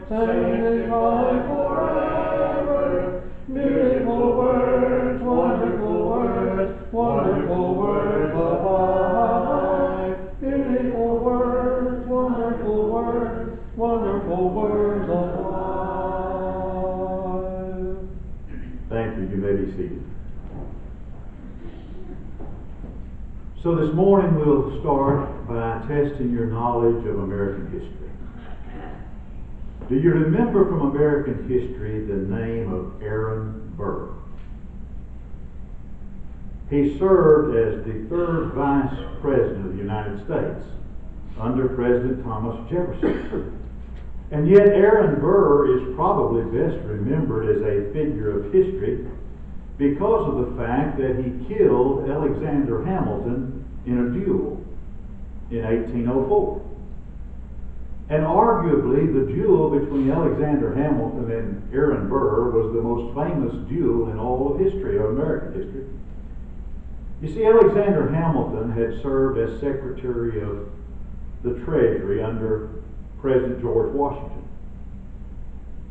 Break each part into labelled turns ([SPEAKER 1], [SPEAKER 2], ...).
[SPEAKER 1] sanctified forever. Beautiful words, wonderful words, wonderful words of life. Beautiful words, wonderful words, wonderful words of life.
[SPEAKER 2] Thank you. You may be seated. So this morning we'll start by testing your knowledge of American history. Do you remember from American history the name of Aaron Burr? He served as the third vice president of the United States under President Thomas Jefferson. And yet Aaron Burr is probably best remembered as a figure of history because of the fact that he killed Alexander Hamilton in a duel in 1804. And arguably the duel between Alexander Hamilton and Aaron Burr was the most famous duel in all of history, of American history. You see, Alexander Hamilton had served as Secretary of the Treasury under President George Washington.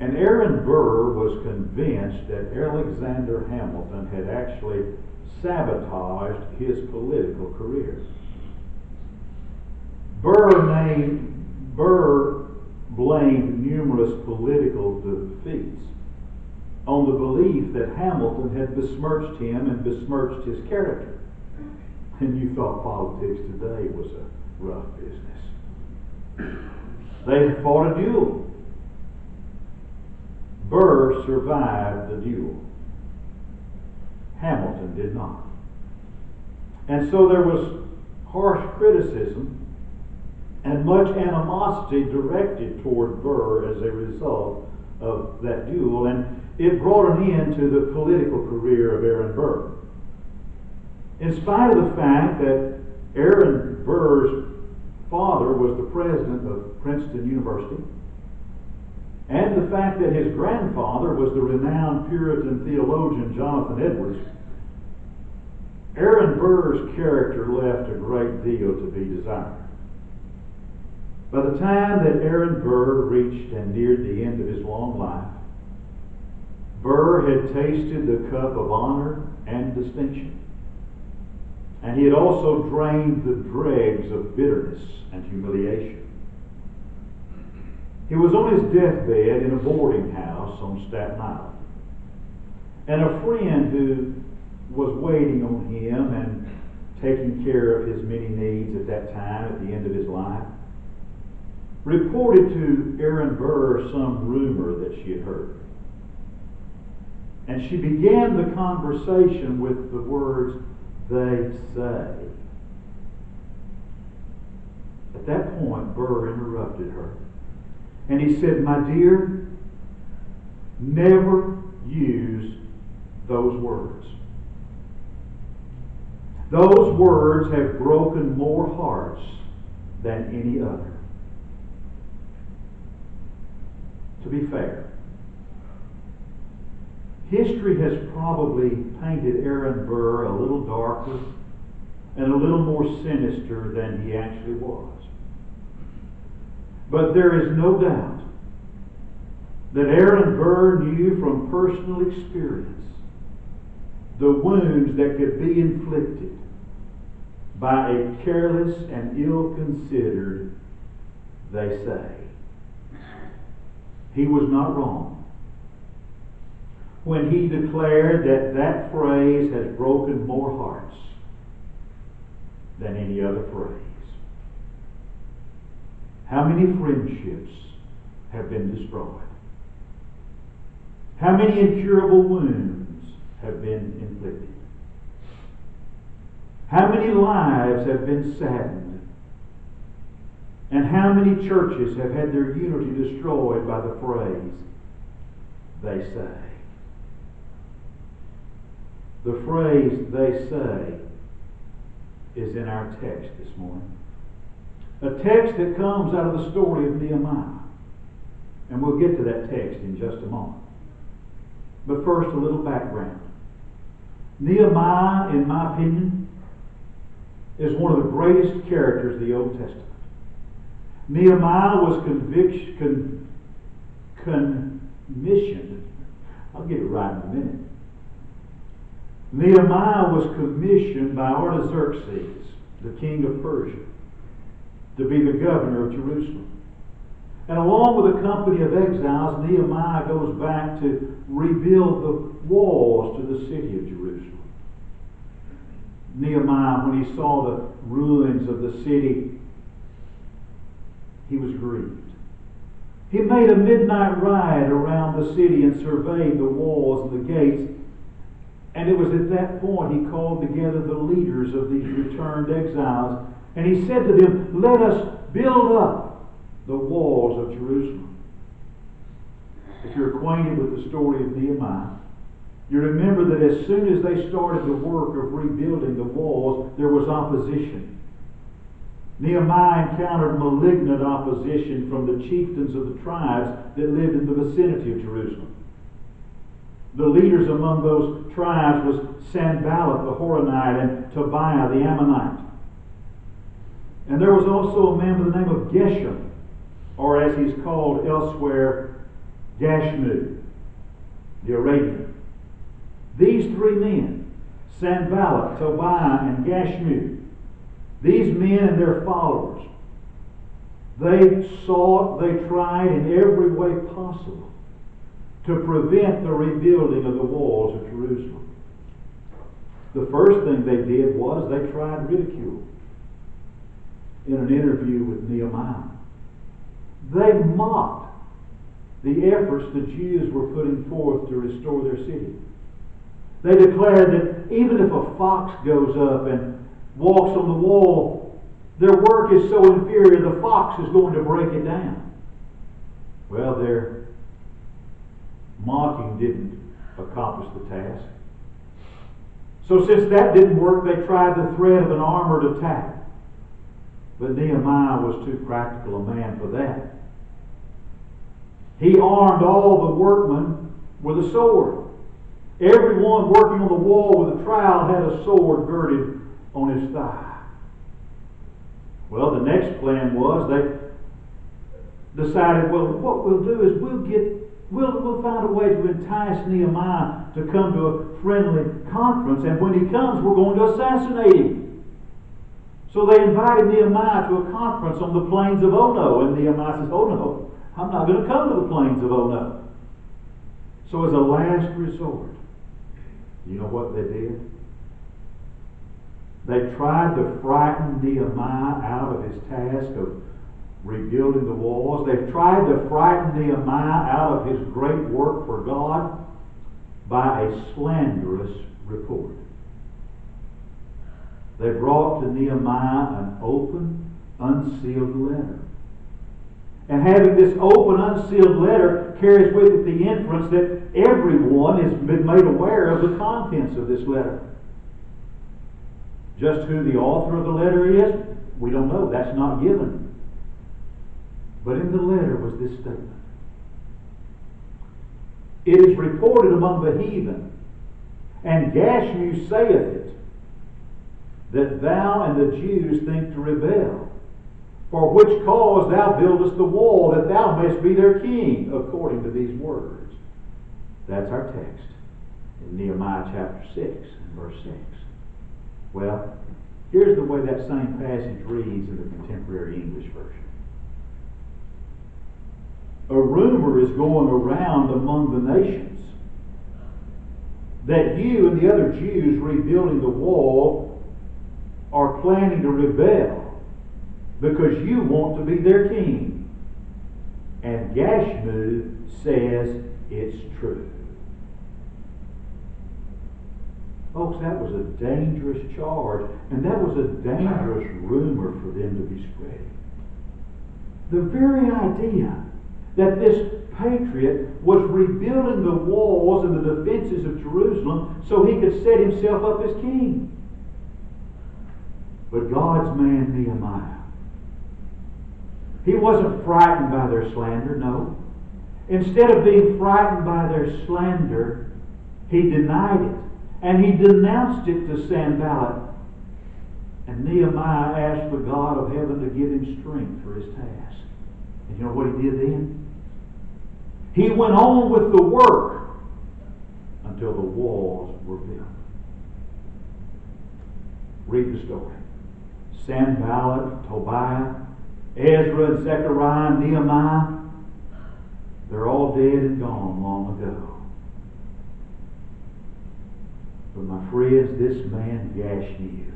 [SPEAKER 2] And Aaron Burr was convinced that Alexander Hamilton had actually sabotaged his political career. Burr blamed numerous political defeats on the belief that Hamilton had besmirched him and besmirched his character. And you thought politics today was a rough business. They fought a duel. Burr survived the duel. Hamilton did not. And so there was harsh criticism and much animosity directed toward Burr as a result of that duel, and it brought an end to the political career of Aaron Burr. In spite of the fact that Aaron Burr's father was the president of Princeton University, and the fact that his grandfather was the renowned Puritan theologian Jonathan Edwards, Aaron Burr's character left a great deal to be desired. By the time that Aaron Burr reached and neared the end of his long life, Burr had tasted the cup of honor and distinction. And he had also drained the dregs of bitterness and humiliation. He was on his deathbed in a boarding house on Staten Island. And a friend who was waiting on him and taking care of his many needs at that time, at the end of his life, reported to Aaron Burr some rumor that she had heard. And she began the conversation with the words, "They say." At that point, Burr interrupted her. And he said, "My dear, never use those words. Those words have broken more hearts than any other." To be fair, history has probably painted Aaron Burr a little darker and a little more sinister than he actually was. But there is no doubt that Aaron Burr knew from personal experience the wounds that could be inflicted by a careless and ill-considered "they say." He was not wrong when he declared that that phrase has broken more hearts than any other phrase. How many friendships have been destroyed? How many incurable wounds have been inflicted? How many lives have been saddened? And how many churches have had their unity destroyed by the phrase, "they say"? The phrase, "they say," is in our text this morning. A text that comes out of the story of Nehemiah. And we'll get to that text in just a moment. But first, a little background. Nehemiah, in my opinion, is one of the greatest characters of the Old Testament. Nehemiah was commissioned. I'll get it right in a minute. Nehemiah was commissioned by Artaxerxes, the king of Persia, to be the governor of Jerusalem. And along with a company of exiles, Nehemiah goes back to rebuild the walls to the city of Jerusalem. Nehemiah, when he saw the ruins of the city, he was grieved. He made a midnight ride around the city and surveyed the walls and the gates. And it was at that point he called together the leaders of these returned exiles. And he said to them, "Let us build up the walls of Jerusalem." If you're acquainted with the story of Nehemiah, you remember that as soon as they started the work of rebuilding the walls, there was opposition. Nehemiah encountered malignant opposition from the chieftains of the tribes that lived in the vicinity of Jerusalem. The leaders among those tribes was Sanballat the Horonite and Tobiah the Ammonite. And there was also a man by the name of Gashmu, or as he's called elsewhere, Gashmu, the Arabian. These three men, Sanballat, Tobiah, and Gashmu, these men and their followers, they sought, they tried in every way possible to prevent the rebuilding of the walls of Jerusalem. The first thing they did was they tried ridicule. In an interview with Nehemiah, they mocked the efforts the Jews were putting forth to restore their city. They declared that even if a fox goes up and walks on the wall, their work is so inferior the fox is going to break it down. Well, their mocking didn't accomplish the task. So since that didn't work, they tried the threat of an armored attack. But Nehemiah was too practical a man for that. He armed all the workmen with a sword. Everyone working on the wall with a trowel had a sword girded on his thigh. Well, the next plan was they decided, well, what we'll do is we'll find a way to entice Nehemiah to come to a friendly conference, and when he comes, we're going to assassinate him. So they invited Nehemiah to a conference on the plains of Ono, and Nehemiah says, "Oh no, I'm not going to come to the plains of Ono." So as a last resort, you know what they did? They tried to frighten Nehemiah out of his task of rebuilding the walls. They tried to frighten Nehemiah out of his great work for God by a slanderous report. They brought to Nehemiah an open, unsealed letter. And having this open, unsealed letter carries with it the inference that everyone has been made aware of the contents of this letter. Just who the author of the letter is, we don't know. That's not given. But in the letter was this statement. It is reported among the heathen, and Gashmu saith it, that thou and the Jews think to rebel, for which cause thou buildest the wall, that thou mayest be their king, according to these words. That's our text in Nehemiah chapter 6 and verse 6. Well, here's the way that same passage reads in the contemporary English version. A rumor is going around among the nations that you and the other Jews rebuilding the wall are planning to rebel because you want to be their king. And Gashmu says it's true. Folks, that was a dangerous charge, and that was a dangerous rumor for them to be spreading. The very idea that this patriot was rebuilding the walls and the defenses of Jerusalem so he could set himself up as king. But God's man Nehemiah, he wasn't frightened by their slander, no. Instead of being frightened by their slander, he denied it. And he denounced it to Sanballat. And Nehemiah asked the God of heaven to give him strength for his task. And you know what he did then? He went on with the work until the walls were built. Read the story. Sanballat, Tobiah, Ezra and Zechariah, Nehemiah, they're all dead and gone long ago. But my friends, this man Gashmu,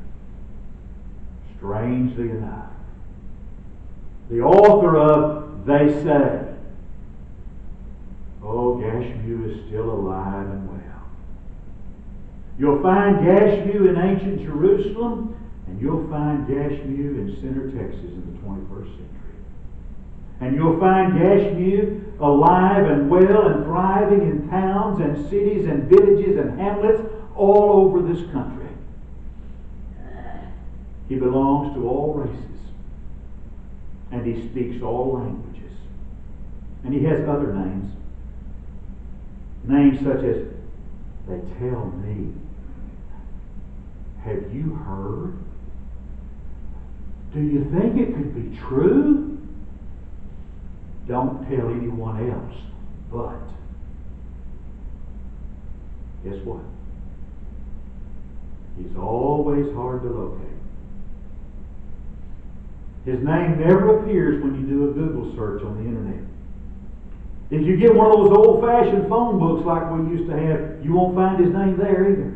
[SPEAKER 2] strangely enough, the author of They Say, Gashmu is still alive and well. You'll find Gashmu in ancient Jerusalem, and you'll find Gashmu in Center, Texas in the 21st century. And you'll find Gashmu alive and well and thriving in towns and cities and villages and hamlets all over this country. He belongs to all races, and he speaks all languages. And he has other names. Names such as, they tell me, have you heard? Do you think it could be true? Don't tell anyone else, but guess what? He's always hard to locate. His name never appears when you do a Google search on the internet. If you get one of those old-fashioned phone books like we used to have, you won't find his name there either.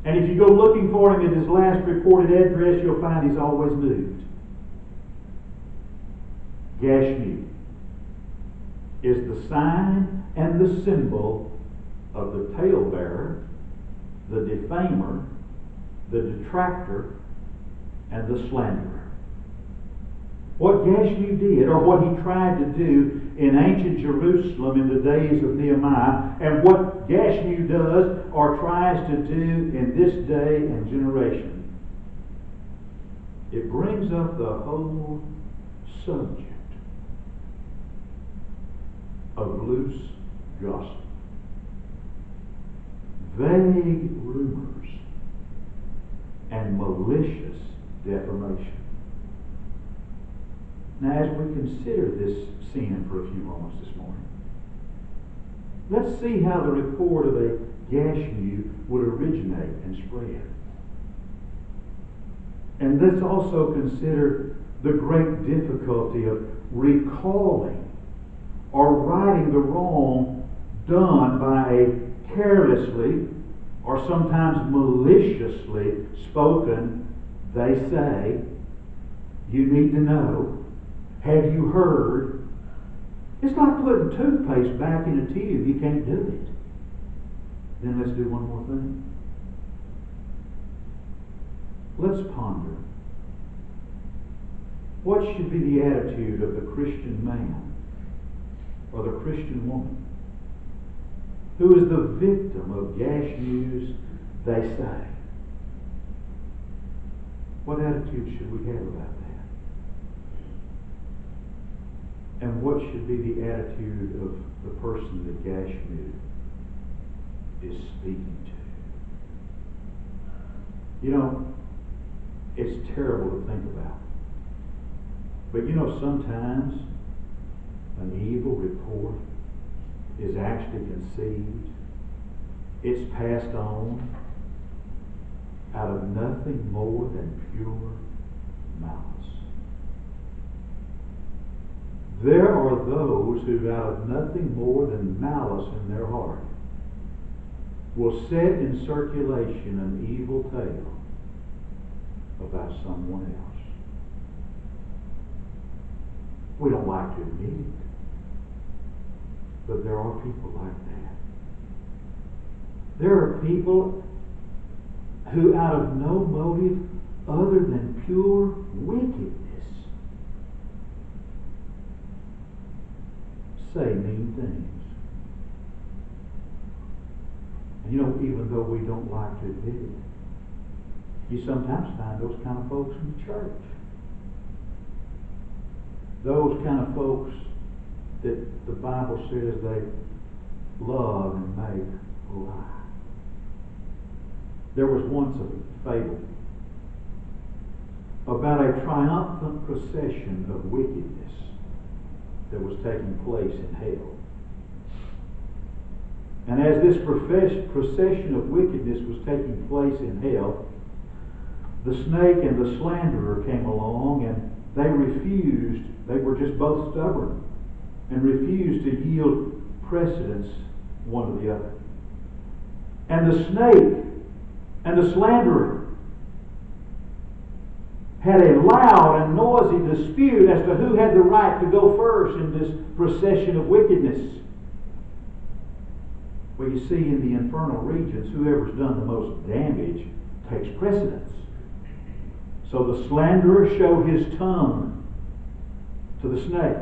[SPEAKER 2] And if you go looking for him at his last reported address, you'll find he's always moved. Gashmu is the sign and the symbol of the talebearer, the defamer, the detractor, and the slanderer. What Gashmu did, or what he tried to do in ancient Jerusalem in the days of Nehemiah, and what Gashmu does or tries to do in this day and generation, it brings up the whole subject of loose gossip, vague rumors, and malicious defamation. Now, as we consider this scene for a few moments this morning, let's see how the report of a Gashmu would originate and spread. And let's also consider the great difficulty of recalling or righting the wrong done by a carelessly or sometimes maliciously spoken, they say, you need to know, have you heard? It's like putting toothpaste back in a tube. You can't do it. Then let's do one more thing. Let's ponder. What should be the attitude of the Christian man or the Christian woman who is the victim of Gashmu's they say? What attitude should we have about that? And what should be the attitude of the person that Gashmu is speaking to? You know, it's terrible to think about. But you know, sometimes an evil report is actually conceived. It's passed on out of nothing more than pure malice. There are those who, out of nothing more than malice in their heart, will set in circulation an evil tale about someone else. We don't like to admit it, but there are people like that. There are people who, out of no motive other than pure wickedness, say mean things. And you know, even though we don't like to admit it, you sometimes find those kind of folks in the church. Those kind of folks that the Bible says they love and make lie. There was once a fable about a triumphant procession of wickedness that was taking place in hell. And as this procession of wickedness was taking place in hell, the snake and the slanderer came along, and they refused. They were just both stubborn and refused to yield precedence one to the other. And the snake and the slanderer had a loud and noisy dispute as to who had the right to go first in this procession of wickedness. Well, you see, in the infernal regions, whoever's done the most damage takes precedence. So the slanderer showed his tongue to the snake,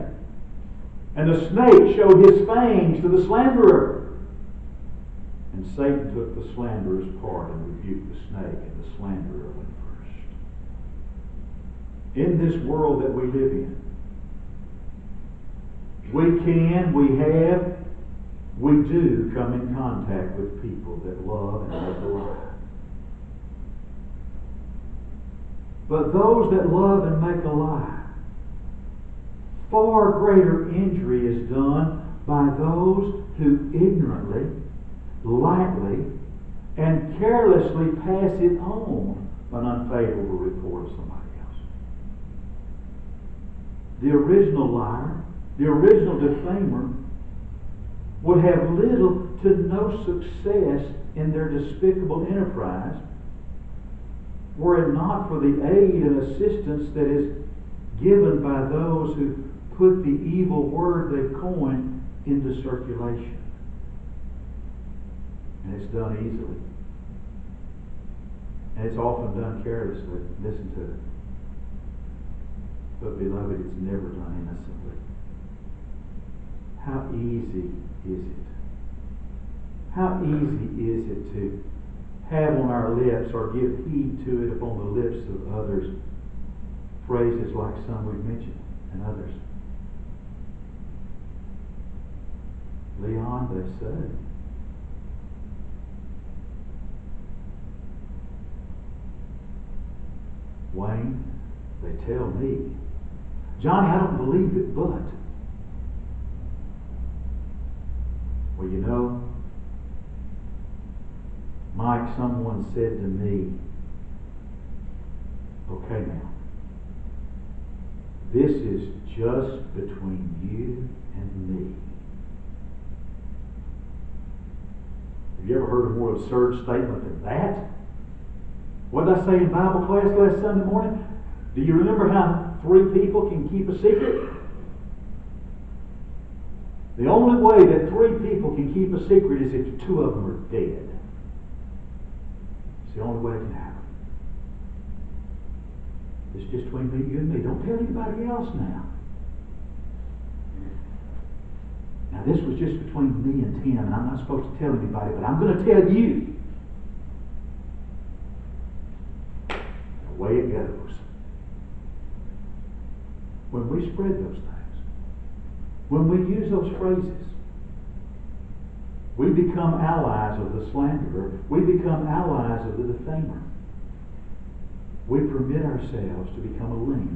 [SPEAKER 2] and the snake showed his fangs to the slanderer. And Satan took the slanderer's part and rebuked the snake, and the slanderer went first. In this world that we live in, we do come in contact with people that love and make a lie. But those that love and make a lie, far greater injury is done by those who ignorantly, lightly, and carelessly pass it on an unfavorable report of somebody else. The original liar, the original defamer, would have little to no success in their despicable enterprise were it not for the aid and assistance that is given by those who put the evil word they've coined into circulation. And it's done easily. And it's often done carelessly. Listen to it. But beloved, it's never done innocently. How easy is it? How easy is it to have on our lips or give heed to it upon the lips of others phrases like some we've mentioned and others. Leon, they say. Wayne, they tell me. Johnny, I don't believe it, but. Well, you know, Mike, someone said to me, okay now, this is just between you and me. Have you ever heard a more absurd statement than that? What did I say in Bible class last Sunday morning? Do you remember how 3 people can keep a secret? The only way that 3 people can keep a secret is if 2 of them are dead. It's the only way it can happen. It's just between me, you and me. Don't tell anybody else now. Now this was just between me and Tim, and I'm not supposed to tell anybody, but I'm going to tell you. The way it goes. When we spread those things, when we use those phrases, we become allies of the slanderer. We become allies of the defamer. We permit ourselves to become a link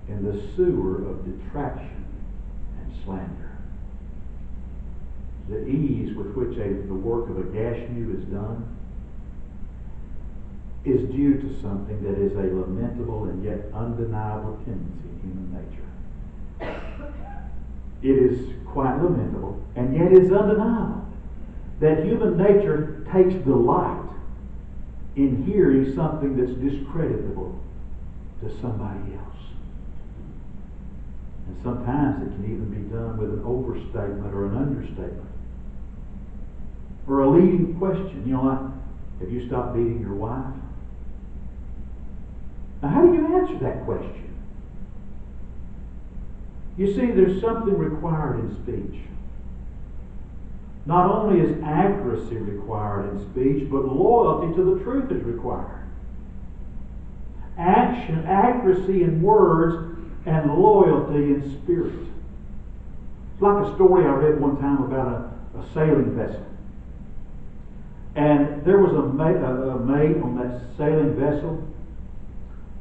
[SPEAKER 2] in the sewer of detraction and slander. The ease with which the work of a Gashmu is done is due to something that is a lamentable and yet undeniable tendency in human nature. It is quite lamentable, and yet is undeniable, that human nature takes delight in hearing something that's discreditable to somebody else. And sometimes it can even be done with an overstatement or an understatement. Or a leading question. You know, like, have you stopped beating your wife? Now, how do you answer that question? You see, there's something required in speech. Not only is accuracy required in speech, but loyalty to the truth is required. Accuracy in words, and loyalty in spirit. It's like a story I read one time about a sailing vessel. And there was a mate on that sailing vessel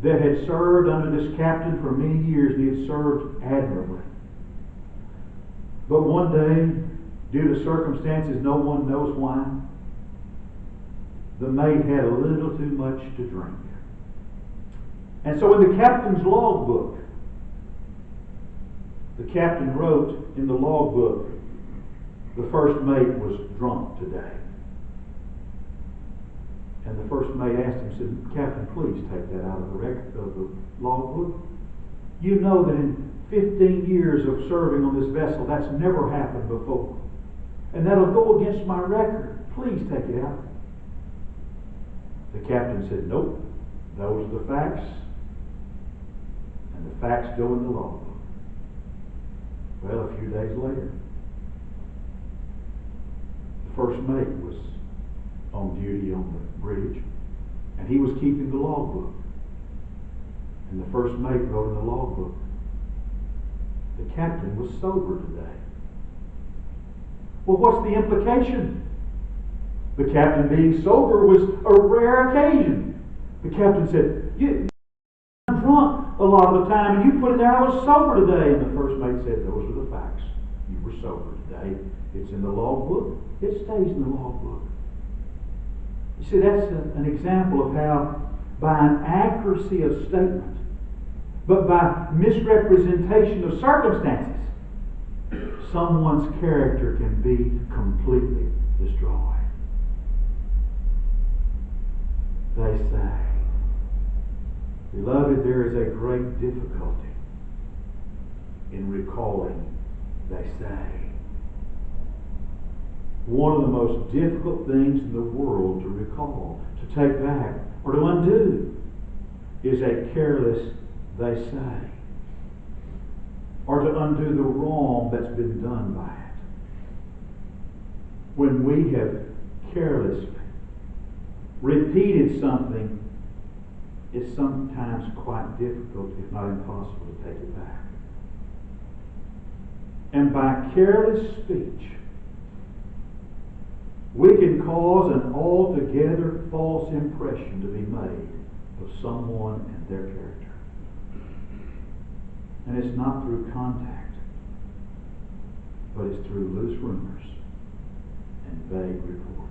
[SPEAKER 2] that had served under this captain for many years, and he had served admirably. But one day, due to circumstances no one knows why, the mate had a little too much to drink. And so in the captain's logbook, the captain wrote in the logbook, the first mate was drunk today. And the first mate asked him, said, Captain, please take that out of the record of the logbook. You know that in 15 years of serving on this vessel, that's never happened before. And that'll go against my record. Please take it out. The captain said, nope, those are the facts. And the facts go in the logbook. Well, a few days later, the first mate was on duty on the bridge, and he was keeping the logbook. And the first mate wrote in the logbook, the captain was sober today. Well, what's the implication? The captain being sober was a rare occasion. The captain said, I'm drunk a lot of the time, and you put in there, I was sober today. And the first mate said, those are the facts. You were sober today. It's in the logbook. It stays in the logbook. You see, that's an example of how, by an accuracy of statement, but by misrepresentation of circumstances, someone's character can be completely destroyed. They say, beloved, there is a great difficulty in recalling, they say. One of the most difficult things in the world to recall, to take back, or to undo, is a careless, they say, or to undo the wrong that's been done by it. When we have carelessly repeated something, it's sometimes quite difficult, if not impossible, to take it back. And by careless speech, we can cause an altogether false impression to be made of someone and their character. And it's not through contact, but it's through loose rumors and vague reports.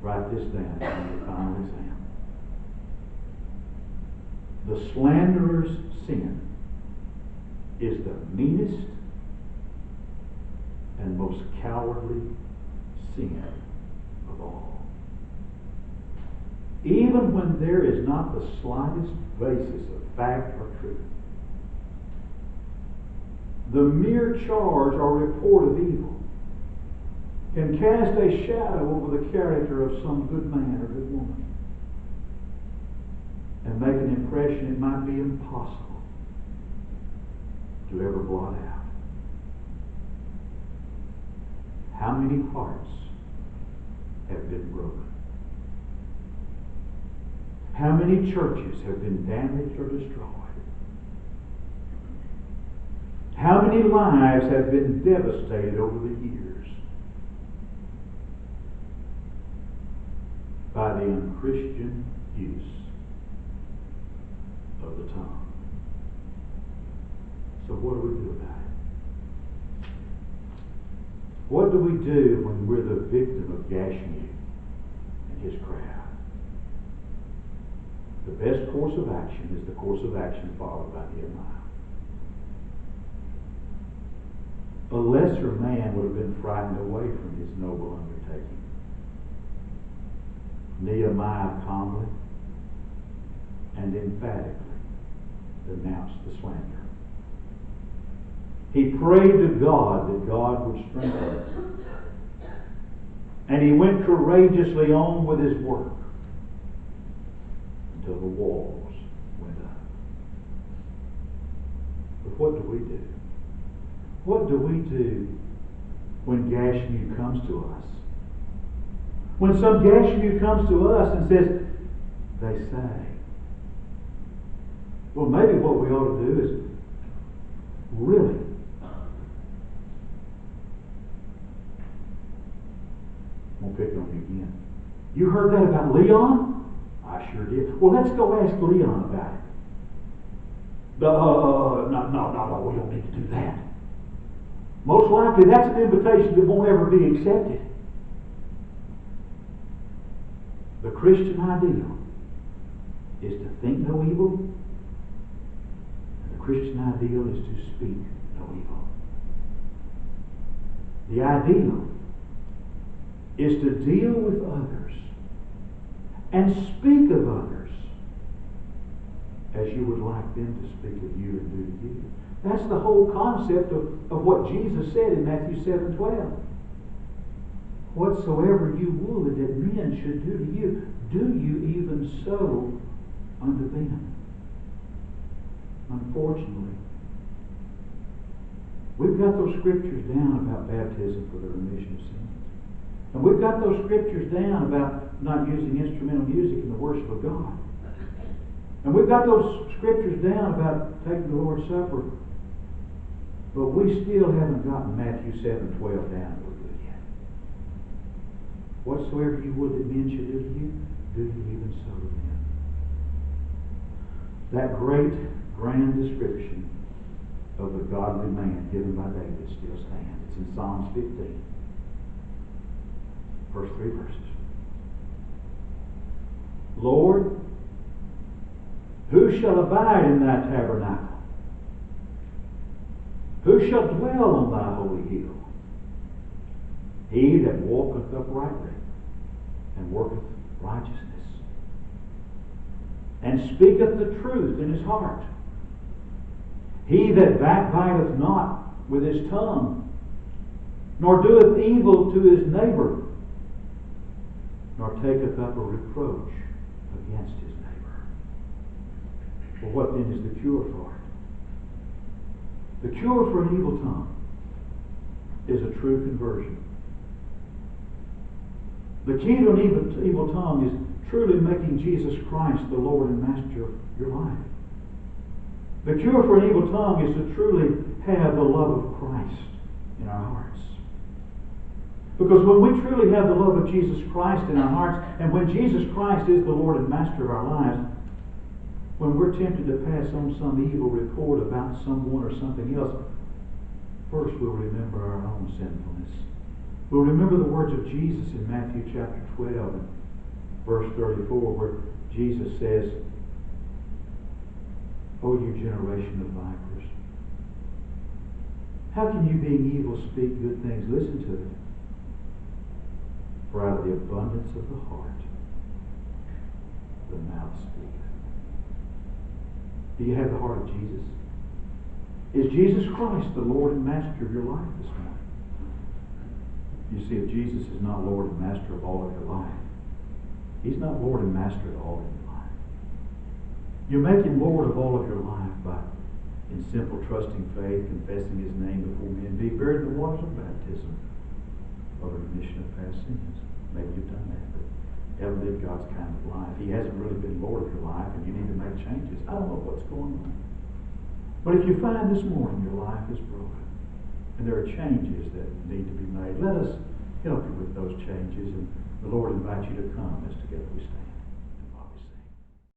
[SPEAKER 2] Write this down in the final exam. The slanderer's sin is the meanest and most cowardly sin of all. Even when there is not the slightest basis of fact or truth, the mere charge or report of evil can cast a shadow over the character of some good man or good woman and make an impression it might be impossible to ever blot out. How many hearts have been broken? How many churches have been damaged or destroyed? How many lives have been devastated over the years by the unchristian use of the tongue? So what do we do about it? What do we do when we're the victim of Gashmu and his crowd? The best course of action is the course of action followed by Nehemiah. A lesser man would have been frightened away from his noble undertaking. Nehemiah calmly and emphatically denounced the slander. He prayed to God that God would strengthen him. And he went courageously on with his work until the walls went up. But what do we do? What do we do when Gashmu comes to us? When some Gashmu comes to us and says, they say. Well, maybe what we ought to do is really won't pick on you again. You heard that about Leon? I sure did. Well, let's go ask Leon about it. No, we don't need to do that. most likely that's an invitation that won't ever be accepted. The Christian ideal is to think no evil, and the Christian ideal is to speak no evil. The ideal is to deal with others and speak of others as you would like them to speak of you and do to you. That's the whole concept of what Jesus said in Matthew 7:12. Whatsoever you would that men should do to you, do you even so unto them. Unfortunately, we've got those scriptures down about baptism for the remission of sins. And we've got those scriptures down about not using instrumental music in the worship of God. And we've got those scriptures down about taking the Lord's Supper. But we still haven't gotten Matthew 7:12 down real good yet. Whatsoever you would that men should do to you, do you even so to them. That great, grand description of the godly man given by David still stands. It's in Psalms 15. First 3 verses. Lord, who shall abide in thy tabernacle? Who shall dwell on thy holy hill? He that walketh uprightly and worketh righteousness, and speaketh the truth in his heart. He that backbiteth not with his tongue, nor doeth evil to his neighbor, nor taketh up a reproach against his neighbor. Well, what then is the cure for it? The cure for an evil tongue is a true conversion. The key to an evil tongue is truly making Jesus Christ the Lord and Master of your life. The cure for an evil tongue is to truly have the love of Christ in our hearts. Because when we truly have the love of Jesus Christ in our hearts, and when Jesus Christ is the Lord and Master of our lives, when we're tempted to pass on some evil report about someone or something else, first we'll remember our own sinfulness. We'll remember the words of Jesus in Matthew chapter 12 and verse 34, where Jesus says, O you generation of vipers, how can you being evil speak good things? Listen to it. For out of the abundance of the heart, the mouth speaks. Do you have the heart of Jesus? Is Jesus Christ the Lord and Master of your life this morning? You see, if Jesus is not Lord and Master of all of your life, He's not Lord and Master of all of your life. You make Him Lord of all of your life by, in simple trusting faith, confessing His name before men, being buried in the waters of baptism for the remission of past sins. Maybe you've done that, but haven't lived God's kind of life. He hasn't really been Lord of your life, and you need to make changes. I don't know what's going on. But if you find this morning your life is broken, and there are changes that need to be made, let us help you with those changes, and the Lord invites you to come as together we stand.